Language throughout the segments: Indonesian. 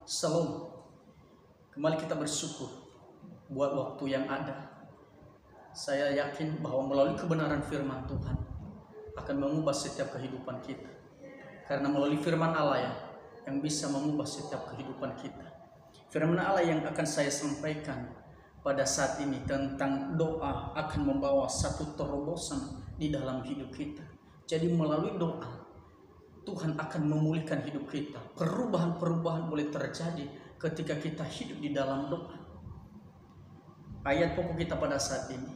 Salam. Kembali kita bersyukur buat waktu yang ada. Saya yakin bahwa melalui kebenaran firman Tuhan akan mengubah setiap kehidupan kita. Karena melalui firman Allah yang bisa mengubah setiap kehidupan kita. Firman Allah yang akan saya sampaikan pada saat ini tentang doa akan membawa satu terobosan di dalam hidup kita. Jadi melalui doa Tuhan akan memulihkan hidup kita. Perubahan-perubahan boleh terjadi ketika kita hidup di dalam doa. Ayat pokok kita pada saat ini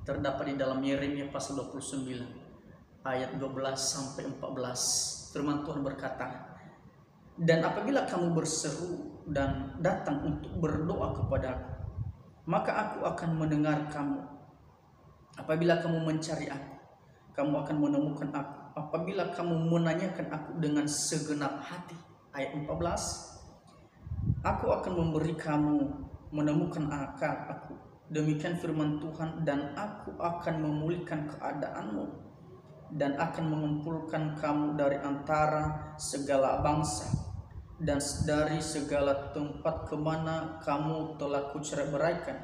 terdapat di dalam Yeremia pasal 29 ayat 12 sampai 14. Firman Tuhan berkata, "Dan apabila kamu berseru dan datang untuk berdoa kepadaku, maka aku akan mendengar kamu. Apabila kamu mencari aku, kamu akan menemukan aku. Apabila kamu menanyakan aku dengan segenap hati." Ayat 14, "Aku akan memberi kamu menemukan aku. Demikian firman Tuhan, dan aku akan memulihkan keadaanmu dan akan mengumpulkan kamu dari antara segala bangsa dan dari segala tempat kemana kamu telah kuceraikan.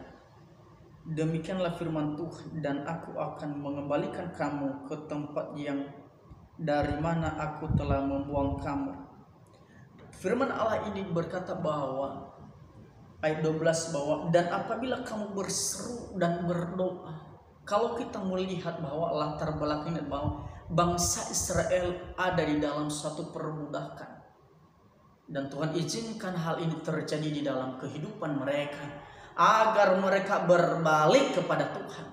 Demikianlah firman Tuhan, dan aku akan mengembalikan kamu ke tempat yang dari mana aku telah membuang kamu." Firman Allah ini berkata bahwa ayat 12 bahwa dan apabila kamu berseru dan berdoa. Kalau kita melihat bahwa latar belakangnya bahwa bangsa Israel ada di dalam suatu perbudakan. Dan Tuhan izinkan hal ini terjadi di dalam kehidupan mereka agar mereka berbalik kepada Tuhan.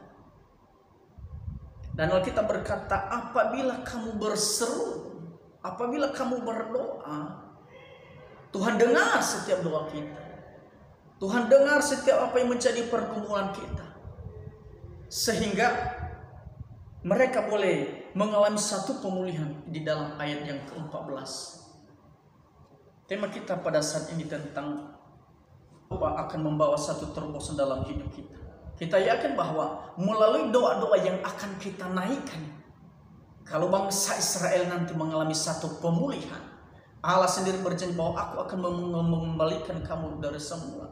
Dan Alkitab berkata, apabila kamu berseru, apabila kamu berdoa, Tuhan dengar setiap doa kita. Tuhan dengar setiap apa yang menjadi pergumulan kita. Sehingga mereka boleh mengalami satu pemulihan di dalam ayat yang ke-14. Tema kita pada saat ini tentang doa akan membawa satu terobosan dalam hidup kita. Kita yakin bahwa melalui doa-doa yang akan kita naikkan, kalau bangsa Israel nanti mengalami satu pemulihan, Allah sendiri berjanji bahwa aku akan mengembalikan kamu dari semua.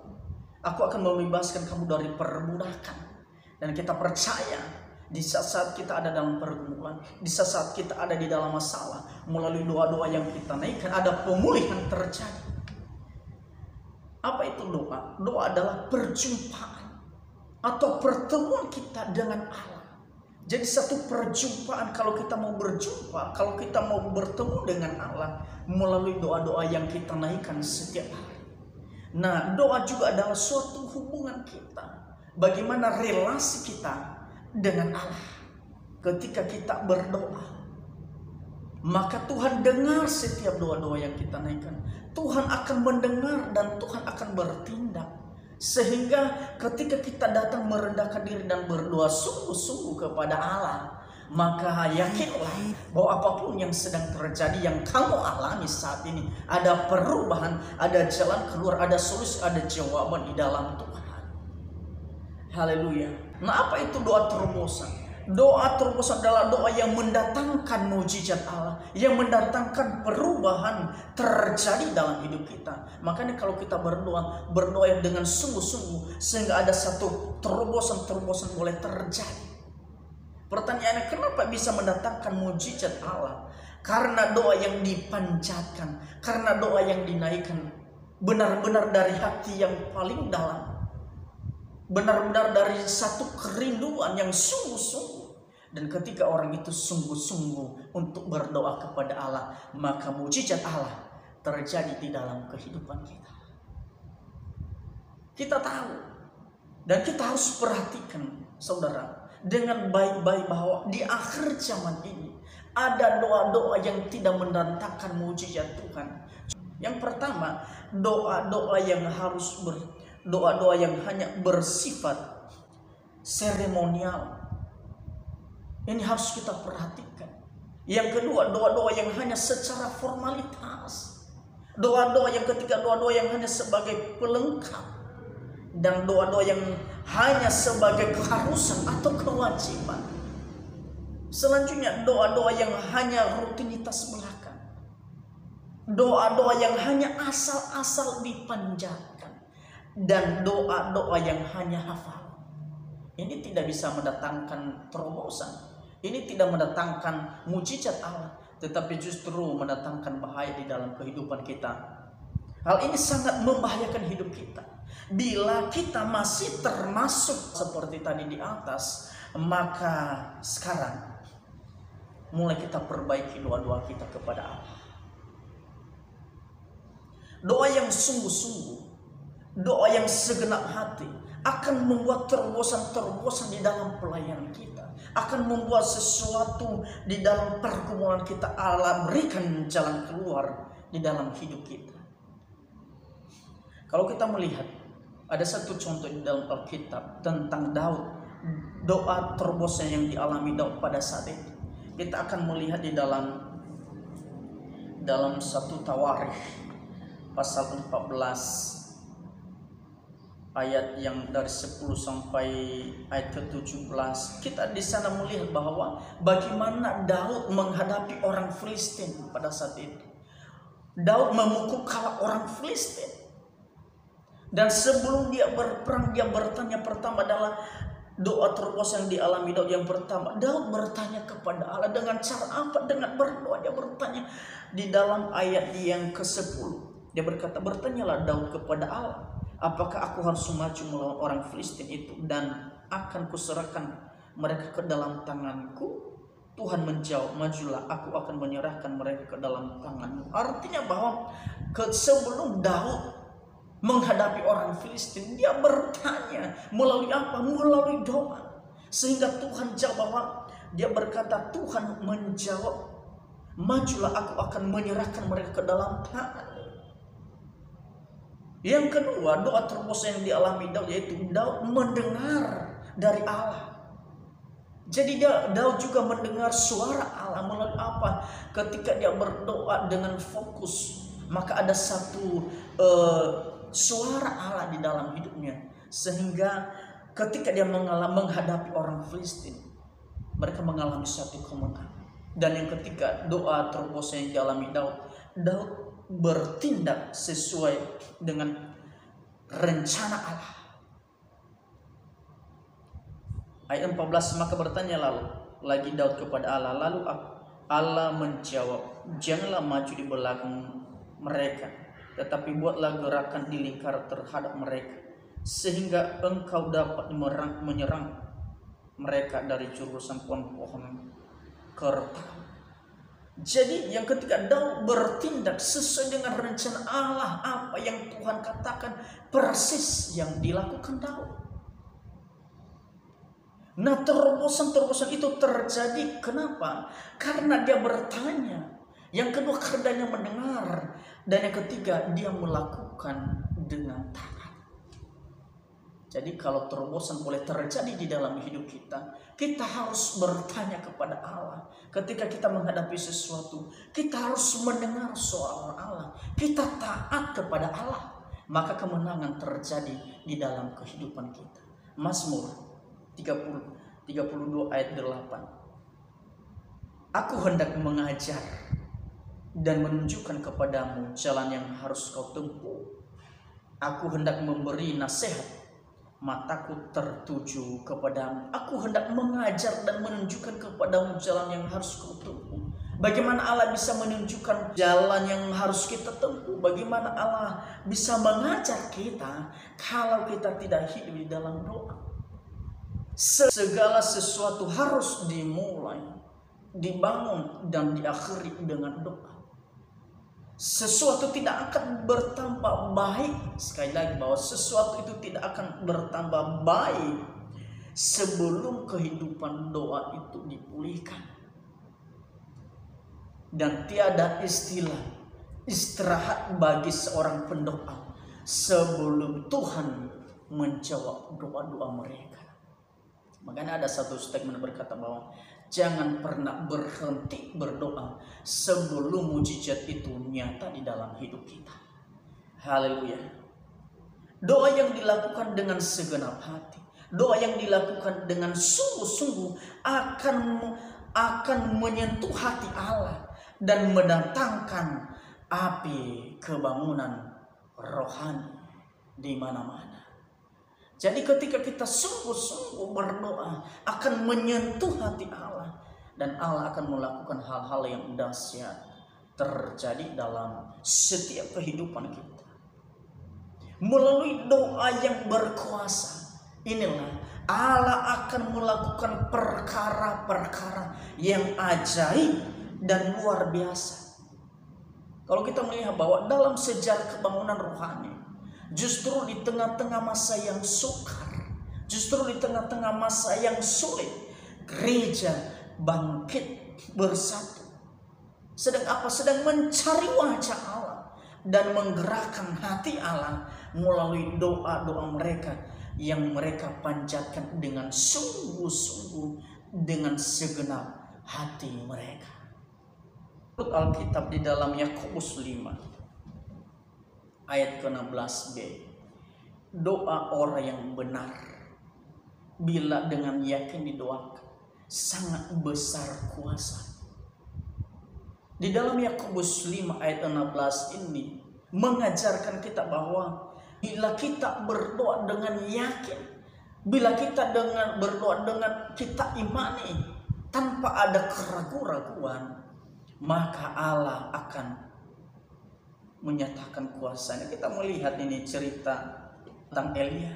Aku akan membebaskan kamu dari perbudakan. Dan kita percaya di saat kita ada dalam pergumulan, di saat kita ada di dalam masalah, melalui doa-doa yang kita naikkan ada pemulihan terjadi. Apa itu doa? Doa adalah perjumpaan atau pertemuan kita dengan Allah. Jadi satu perjumpaan, kalau kita mau berjumpa, kalau kita mau bertemu dengan Allah melalui doa-doa yang kita naikkan setiap hari. Nah, doa juga adalah suatu hubungan kita. Bagaimana relasi kita dengan Allah ketika kita berdoa. Maka Tuhan dengar setiap doa-doa yang kita naikkan. Tuhan akan mendengar dan Tuhan akan bertindak. Sehingga ketika kita datang merendahkan diri dan berdoa sungguh-sungguh kepada Allah, maka yakinlah bahwa apapun yang sedang terjadi, yang kamu alami saat ini, ada perubahan, ada jalan keluar, ada solusi, ada jawaban di dalam Tuhan. Haleluya. Nah, apa itu doa terobosan? Doa terobosan adalah doa yang mendatangkan mujizat Allah, yang mendatangkan perubahan terjadi dalam hidup kita. Makanya kalau kita berdoa dengan sungguh-sungguh, sehingga ada satu terobosan boleh terjadi. Pertanyaannya, kenapa bisa mendatangkan mujizat Allah? Karena doa yang dipanjatkan, karena doa yang dinaikkan benar-benar dari hati yang paling dalam. Benar-benar dari satu kerinduan yang sungguh-sungguh. Dan ketika orang itu sungguh-sungguh untuk berdoa kepada Allah, maka mujizat Allah terjadi di dalam kehidupan kita. Kita tahu dan kita harus perhatikan, saudara, dengan baik-baik bahwa di akhir zaman ini ada doa-doa yang tidak mendatangkan mujizat Tuhan. Yang pertama, doa-doa yang doa-doa yang hanya bersifat seremonial. Ini harus kita perhatikan. Yang kedua, doa-doa yang hanya secara formalitas. Doa-doa yang ketiga, doa-doa yang hanya sebagai pelengkap. Dan doa-doa yang hanya sebagai keharusan atau kewajiban. Selanjutnya, doa-doa yang hanya rutinitas belaka. doa-doa yang hanya asal-asal dipanjatkan, dan doa-doa yang hanya hafal. Ini tidak bisa mendatangkan terobosan. Ini tidak mendatangkan mujizat Allah, tetapi justru mendatangkan bahaya di dalam kehidupan kita. Hal ini sangat membahayakan hidup kita. Bila kita masih termasuk seperti tadi di atas, maka sekarang mulai kita perbaiki doa-doa kita kepada Allah. Doa yang sungguh-sungguh, doa yang segenap hati akan membuat terobosan-terobosan di dalam pelayanan kita, akan membuat sesuatu di dalam pergumulan kita. Allah berikan jalan keluar di dalam hidup kita. Kalau kita melihat ada satu contoh di dalam Alkitab tentang Daud, doa terobosan yang dialami Daud pada saat itu, kita akan melihat di dalam satu Tawarikh pasal 14 ayat yang dari 10 sampai ayat ke-17. Kita di sana melihat bahwa bagaimana Daud menghadapi orang Filistin pada saat itu. Daud memukul kalah orang Filistin. Dan sebelum dia berperang, dia bertanya pertama adalah doa terobosan yang dialami Daud yang pertama. Daud bertanya kepada Allah dengan cara apa? Dengan berdoa. Dia bertanya di dalam ayat yang ke-10. Dia berkata, bertanyalah Daud kepada Allah, apakah aku harus maju melawan orang Filistin itu dan akan kuserahkan mereka ke dalam tanganku? Tuhan menjawab, majulah, aku akan menyerahkan mereka ke dalam tanganmu. Artinya bahwa sebelum Daud menghadapi orang Filistin, dia bertanya melalui apa? Melalui doa. Sehingga Tuhan jawab, bahwa dia berkata, Tuhan menjawab, majulah, aku akan menyerahkan mereka ke dalam tangan. Yang kedua, doa terobosan yang dialami Daud, yaitu Daud mendengar dari Allah. Jadi Daud juga mendengar suara Allah melalui apa? Ketika dia berdoa dengan fokus, maka ada satu suara Allah di dalam hidupnya, sehingga ketika dia menghadapi orang Filistin, mereka mengalami satu kemenangan. Dan yang ketiga, doa terobosan yang dialami Daud bertindak sesuai dengan rencana Allah. Ayat 14, maka bertanya lagi Daud kepada Allah, lalu Allah menjawab, janganlah maju di belakang mereka, tetapi buatlah gerakan di lingkar terhadap mereka, sehingga engkau dapat menyerang mereka dari jurusan pohon-pohon kerta. Jadi yang ketiga, Daud bertindak sesuai dengan rencana Allah. Apa yang Tuhan katakan persis yang dilakukan Daud. Nah, terobosan-terobosan itu terjadi kenapa? Karena dia bertanya. Yang kedua, karena dia mendengar. Dan yang ketiga, dia melakukan dengan taat. Jadi kalau terobosan boleh terjadi di dalam hidup kita, kita harus bertanya kepada Allah. Ketika kita menghadapi sesuatu, kita harus mendengar suara Allah. Kita taat kepada Allah, maka kemenangan terjadi di dalam kehidupan kita. Mazmur 32 ayat 8. Aku hendak mengajar dan menunjukkan kepadamu jalan yang harus kau tempuh. Aku hendak memberi nasihat, mataku tertuju kepadamu. Aku hendak mengajar dan menunjukkan kepadamu jalan yang harus kau tempuh. Bagaimana Allah bisa menunjukkan jalan yang harus kita tempuh? Bagaimana Allah bisa mengajar kita kalau kita tidak hidup di dalam doa? Segala sesuatu harus dimulai, dibangun, dan diakhiri dengan doa. Sesuatu tidak akan bertambah baik. Sekali lagi, bahwa sesuatu itu tidak akan bertambah baik sebelum kehidupan doa itu dipulihkan. Dan tiada istilah istirahat bagi seorang pendoa sebelum Tuhan menjawab doa-doa mereka. Makanya ada satu statement berkata bahwa jangan pernah berhenti berdoa sebelum mujizat itu nyata di dalam hidup kita. Haleluya. Doa yang dilakukan dengan segenap hati, doa yang dilakukan dengan sungguh-sungguh akan menyentuh hati Allah dan mendatangkan api kebangunan rohani di mana-mana. Jadi ketika kita sungguh-sungguh berdoa akan menyentuh hati Allah, dan Allah akan melakukan hal-hal yang dahsyat terjadi dalam setiap kehidupan kita. Melalui doa yang berkuasa inilah Allah akan melakukan perkara-perkara yang ajaib dan luar biasa. Kalau kita melihat bahwa dalam sejarah kebangunan rohani, justru di tengah-tengah masa yang sukar, justru di tengah-tengah masa yang sulit, gereja bangkit bersatu. Sedang apa? Sedang mencari wajah Allah dan menggerakkan hati Allah melalui doa-doa mereka yang mereka panjatkan dengan sungguh-sungguh, dengan segenap hati mereka. Alkitab di dalam Yakobus 5 ayat ke-16b, doa orang yang benar bila dengan yakin didoakan sangat besar kuasa. Di dalam Yakobus 5 ayat 16 ini mengajarkan kita bahwa bila kita berdoa dengan yakin, bila kita berdoa dengan kita imani tanpa ada keraguan-raguan, maka Allah akan menyatakan kuasanya. Kita melihat ini cerita tentang Elia.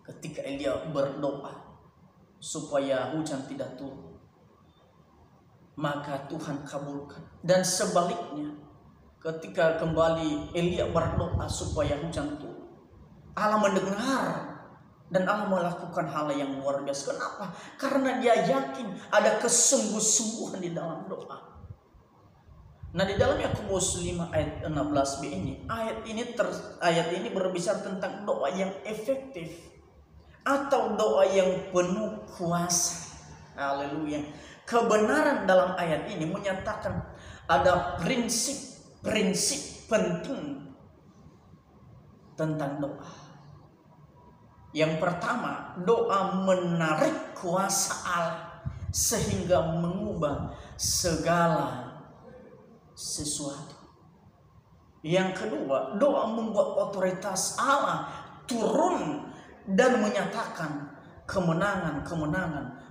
Ketika Elia berdoa supaya hujan tidak turun, maka Tuhan kabulkan. Dan sebaliknya, ketika kembali Elia berdoa supaya hujan turun, Allah mendengar dan Allah melakukan hal yang luar biasa. Kenapa? Karena dia yakin ada kesungguh-sungguhan di dalam doa. Nah, di dalam Yakobus 5 ayat 16b ini, ayat ini berbicara tentang doa yang efektif atau doa yang penuh kuasa. Haleluya. Kebenaran dalam ayat ini menyatakan ada prinsip penting tentang doa. Yang pertama, doa menarik kuasa Allah sehingga mengubah segala sesuatu. Yang kedua, doa membuat otoritas Allah turun dan menyatakan kemenangan,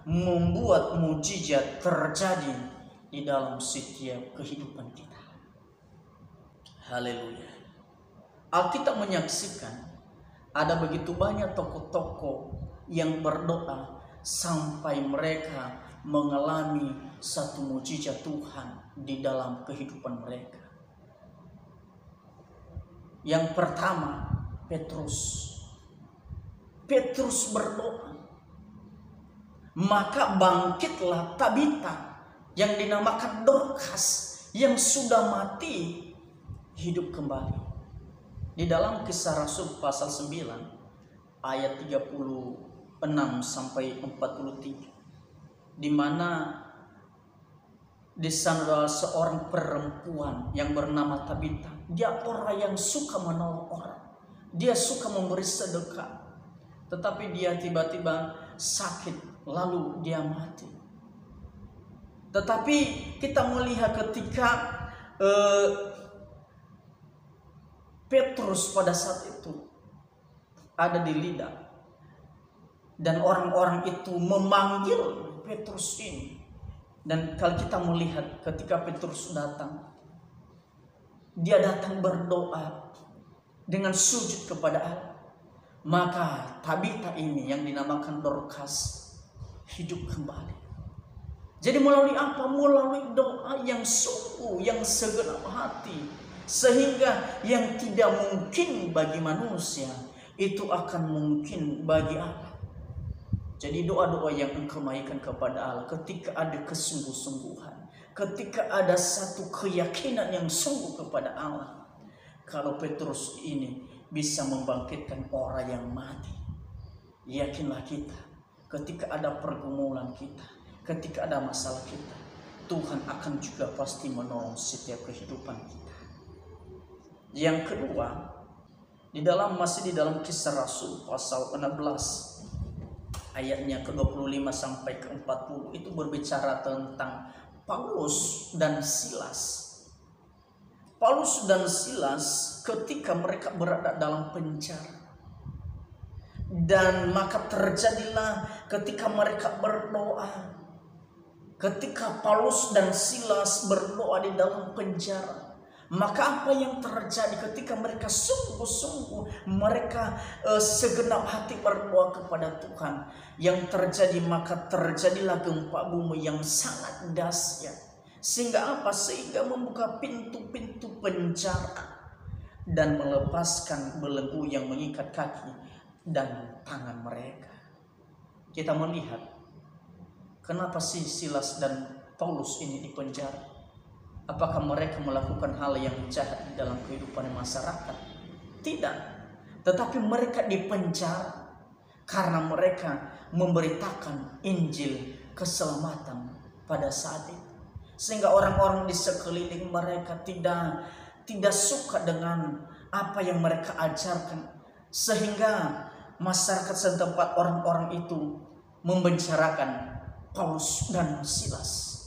membuat mujizat terjadi di dalam setiap kehidupan kita. Haleluya. Alkitab menyaksikan ada begitu banyak tokoh-tokoh yang berdoa sampai mereka mengalami satu mujizat Tuhan di dalam kehidupan mereka. Yang pertama, Petrus berdoa, maka bangkitlah Tabita yang dinamakan Dorcas yang sudah mati hidup kembali. Di dalam Kisah Rasul pasal 9 ayat 36 sampai 43, di mana di sana ada seorang perempuan yang bernama Tabita. Dia orang yang suka menolong orang, dia suka memberi sedekah, tetapi dia tiba-tiba sakit lalu dia mati. Tetapi kita melihat ketika Petrus pada saat itu ada di Lida, dan orang-orang itu memanggil Petrus ini. Dan kalau kita melihat ketika Petrus datang, dia datang berdoa dengan sujud kepada Allah. Maka Tabita ini yang dinamakan Dorcas hidup kembali. Jadi melalui apa? Melalui doa yang sungguh, yang segenap hati, sehingga yang tidak mungkin bagi manusia itu akan mungkin bagi Allah. Jadi doa-doa yang engkau naikkan kepada Allah ketika ada kesungguh-sungguhan, ketika ada satu keyakinan yang sungguh kepada Allah. Kalau Petrus ini bisa membangkitkan orang yang mati, yakinlah kita ketika ada pergumulan kita, ketika ada masalah kita, Tuhan akan juga pasti menolong setiap kehidupan kita. Yang kedua, masih di dalam Kisah Rasul pasal 16 ayatnya ke-25 sampai ke-40 itu berbicara tentang Paulus dan Silas. Paulus dan Silas ketika mereka berada dalam penjara. Dan maka terjadilah ketika mereka berdoa. Ketika Paulus dan Silas berdoa di dalam penjara, maka apa yang terjadi ketika mereka sungguh-sungguh mereka segenap hati berdoa kepada Tuhan, yang terjadi maka terjadilah gempa bumi yang sangat dahsyat. Sehingga apa? Sehingga membuka pintu-pintu penjara dan melepaskan belenggu yang mengikat kaki dan tangan mereka. Kita melihat kenapa sih Silas dan Paulus ini dipenjara? Apakah mereka melakukan hal yang jahat di dalam kehidupan masyarakat? Tidak. Tetapi mereka dipenjara karena mereka memberitakan Injil keselamatan pada saat itu. Sehingga orang-orang di sekeliling mereka tidak suka dengan apa yang mereka ajarkan. Sehingga masyarakat setempat, orang-orang itu membicarakan Paulus dan Silas.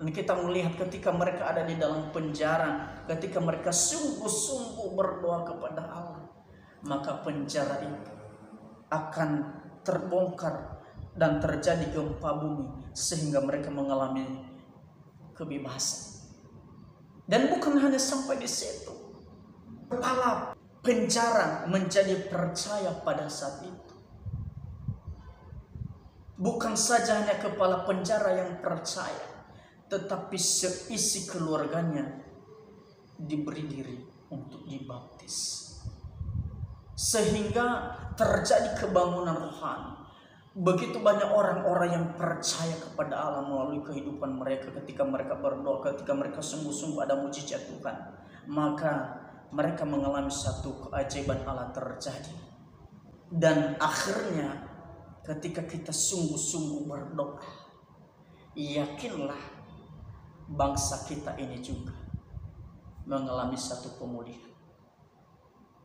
Dan kita melihat ketika mereka ada di dalam penjara, ketika mereka sungguh-sungguh berdoa kepada Allah, maka penjara itu akan terbongkar dan terjadi gempa bumi sehingga mereka mengalami kebebasan. Dan bukan hanya sampai di situ, kepala penjara menjadi percaya pada saat itu. Bukan saja hanya kepala penjara yang percaya, tetapi seisi keluarganya diberi diri untuk dibaptis. Sehingga terjadi kebangunan rohani. Begitu banyak orang-orang yang percaya kepada Allah melalui kehidupan mereka ketika mereka berdoa, ketika mereka sungguh-sungguh ada mujizat Tuhan. Maka mereka mengalami satu keajaiban Allah terjadi. Dan akhirnya ketika kita sungguh-sungguh berdoa, yakinlah bangsa kita ini juga mengalami satu pemulihan.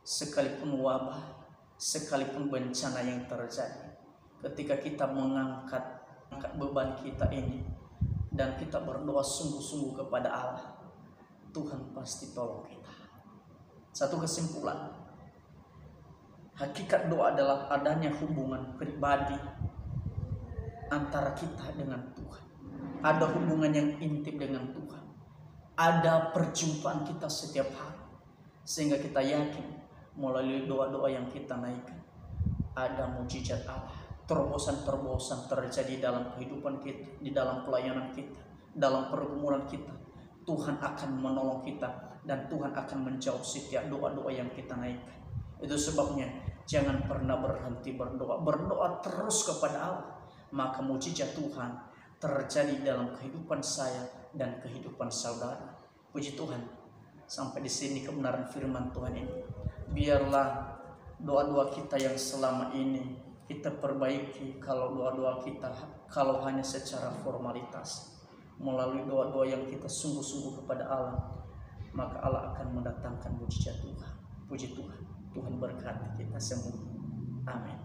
Sekalipun wabah, sekalipun bencana yang terjadi, ketika kita mengangkat beban kita ini dan kita berdoa sungguh-sungguh kepada Allah, Tuhan pasti tolong kita. Satu kesimpulan, hakikat doa adalah adanya hubungan pribadi antara kita dengan Tuhan. Ada hubungan yang intim dengan Tuhan. Ada perjumpaan kita setiap hari. Sehingga kita yakin melalui doa-doa yang kita naikkan, ada mujizat Allah. Terobosan-terobosan terjadi dalam kehidupan kita, di dalam pelayanan kita, dalam pergumulan kita. Tuhan akan menolong kita dan Tuhan akan menjawab setiap doa-doa yang kita naikkan. Itu sebabnya jangan pernah berhenti berdoa. Berdoa terus kepada Allah. Maka mujizat Tuhan terjadi dalam kehidupan saya dan kehidupan saudara. Puji Tuhan. Sampai di sini kebenaran firman Tuhan ini. Biarlah doa-doa kita yang selama ini kita perbaiki. Kalau doa-doa kita kalau hanya secara formalitas, melalui doa-doa yang kita sungguh-sungguh kepada Allah, maka Allah akan mendatangkan mujizat Tuhan. Puji Tuhan. Tuhan berkati kita semua. Amin.